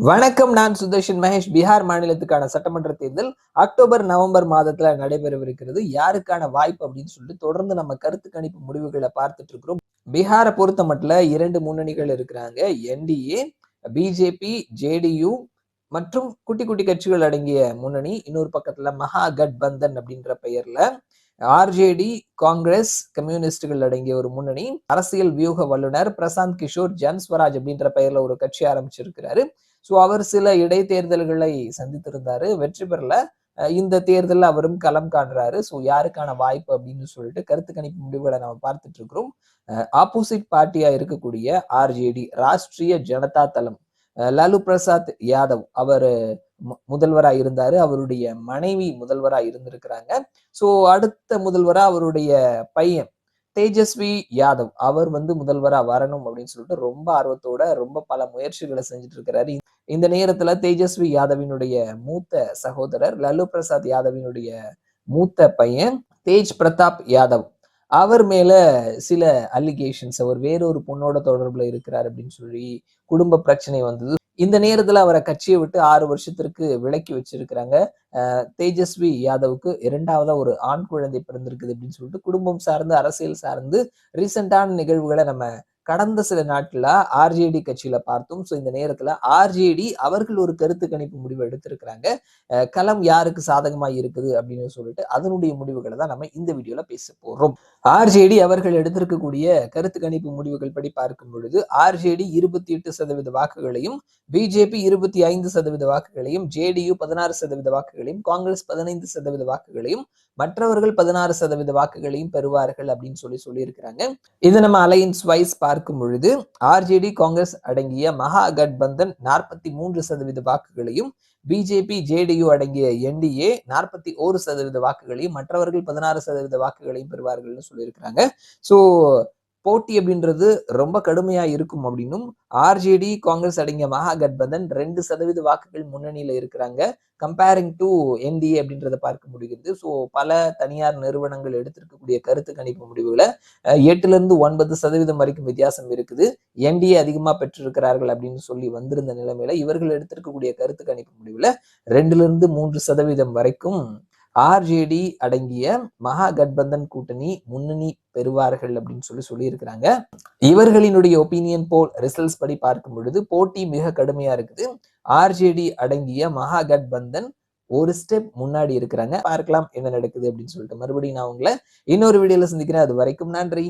வணக்கம். நான் சுதர்ஷன் மகேஷ். பீகார் மாநிலத்துக்கான சட்டமன்ற தேர்தல் அக்டோபர், நவம்பர் மாதத்துல நடைபெறவிருக்கிறது. யாருக்கான வாய்ப்பு அப்படின்னு சொல்லிட்டு தொடர்ந்து நம்ம கருத்து கணிப்பு முடிவுகளை பார்த்துட்டு இருக்கிறோம். பீகாரை பொறுத்த மட்டும் 2 முன்னணிகள் இருக்கிறாங்க. என்டிஏ, பிஜேபி, ஜேடியு மற்றும் குட்டி குட்டி கட்சிகள் அடங்கிய முன்னணி. இன்னொரு பக்கத்துல மகா கட்பந்தன் அப்படின்ற பெயர்ல ஆர்ஜேடி, காங்கிரஸ், கம்யூனிஸ்டுகள் அடங்கிய ஒரு முன்னணி. அரசியல் வியூக வல்லுநர் பிரசாந்த் கிஷோர் ஜன்ஸ்வராஜ் அப்படின்ற பெயர்ல ஒரு கட்சி ஆரம்பிச்சிருக்கிறாரு. ஸோ அவர் சில இடைத்தேர்தல்களை சந்தித்திருந்தாரு, வெற்றி பெறல. இந்த தேர்தலில் அவரும் களம் காண்றாரு. ஸோ யாருக்கான வாய்ப்பு அப்படின்னு சொல்லிட்டு கருத்து கணிப்பு முடிவுகளை நம்ம பார்த்துட்டு இருக்கிறோம். ஆப்போசிட் பார்ட்டியா இருக்கக்கூடிய ஆர்ஜேடி, ராஷ்டிரிய ஜனதா தளம், லாலு பிரசாத் யாதவ் அவர் முதல்வராக இருந்தாரு. அவருடைய மனைவி முதல்வராக இருந்திருக்கிறாங்க. ஸோ அடுத்த முதல்வரா அவருடைய பையன் தேஜஸ்வி யாதவ் அவர் முதல்வரா வரணும் அப்படின்னு சொல்லிட்டு ரொம்ப ஆர்வத்தோட ரொம்ப பல முயற்சிகளை செஞ்சுட்டு இருக்கிறாரு. இந்த நேரத்துல தேஜஸ்வி யாதவினுடைய மூத்த சகோதரர் லல்லு பிரசாத் யாதவினுடைய மூத்த பையன் தேஜ் பிரதாப் யாதவ் அவர் மேல சில அலிகேஷன்ஸ், அவர் வேறொரு பொண்ணோட தொடர்புல இருக்கிறார் அப்படின்னு சொல்லி குடும்ப பிரச்சனை வந்தது. இந்த நேரத்துல அவரை கட்சியை விட்டு 6 வருஷத்திற்கு விலக்கி வச்சிருக்கிறாங்க. தேஜஸ்வி யாதவுக்கு 2வது ஒரு ஆண் குழந்தை பிறந்திருக்குது அப்படின்னு சொல்லிட்டு குடும்பம் சார்ந்து, அரசியல் சார்ந்து ரீசெண்டான நிகழ்வுகளை நம்ம கடந்த சில நாட்களா ஆர்ஜேடி கட்சியில பார்த்தோம். ஸோ இந்த நேரத்துல ஆர்ஜேடி அவர்கள் ஒரு கருத்து கணிப்பு முடிவு எடுத்திருக்கிறாங்க. களம் யாருக்கு சாதகமா இருக்குது அப்படின்னு சொல்லிட்டு அதனுடைய முடிவுகளை தான் நம்ம இந்த வீடியோல பேச போறோம். ஆர்ஜேடி அவர்கள் எடுத்திருக்கக்கூடிய கருத்து கணிப்பு முடிவுகள் படி பார்க்கும் பொழுது ஆர்ஜேடி 28% வாக்குகளையும், பிஜேபி 25% வாக்குகளையும், ஜேடியு 16% வாக்குகளையும், காங்கிரஸ் 15% வாக்குகளையும், மற்றவர்கள் 16% வாக்குகளையும் பெறுவார்கள் அப்படின்னு சொல்லியிருக்கிறாங்க. இது நம்ம அலையன்ஸ் வைஸ் பார்க்கும் பொழுது ஆர்ஜேடி, காங்கிரஸ் அடங்கிய மகா கட்பந்தன் 43% வாக்குகளையும், பிஜேபி, ஜேடியு அடங்கிய என்டிஏ 41% வாக்குகளையும், மற்றவர்கள் 16% வாக்குகளையும் பெறுவார்கள் சொல்லியிருக்கிறாங்க. ஸோ போட்டி அப்படின்றது ரொம்ப கடுமையா இருக்கும் அப்படின்னும், ஆர்ஜேடி, காங்கிரஸ் அடங்கிய மகா கட்பந்தன் 2% வாக்குகள் முன்னணியில இருக்கிறாங்க கம்பேரிங் டு என்டிஏ அப்படின்றத பார்க்க முடிகிறது. ஸோ பல தனியார் நிறுவனங்கள் எடுத்திருக்கக்கூடிய கருத்து கணிப்பு முடிவுகளை 8-9% வரைக்கும் வித்தியாசம் இருக்குது. என்டிஏ அதிகமா பெற்றிருக்கிறார்கள் அப்படின்னு சொல்லி வந்திருந்த நிலைமையில இவர்கள் எடுத்திருக்கக்கூடிய கருத்து கணிப்பு முடிவுல 2-3% வரைக்கும் ஆர்ஜேடி அடங்கிய மகா கட்பந்தன் கூட்டணி முன்னணி பெறுவார்கள் அப்படின்னு சொல்லியிருக்கிறாங்க. இவர்களினுடைய ஒப்பீனியன் போல் ரிசல்ட்ஸ் படி பார்க்கும் பொழுது போட்டி மிக கடுமையா இருக்குது. ஆர்ஜேடி அடங்கிய மகா கட்பந்தன் ஒரு ஸ்டெப் முன்னாடி இருக்கிறாங்க. பார்க்கலாம் என்ன நடக்குது அப்படின்னு சொல்லிட்டு. மறுபடியும் நான் உங்களை இன்னொரு வீடியோல சந்திக்கிறேன். அது வரைக்கும் நன்றி.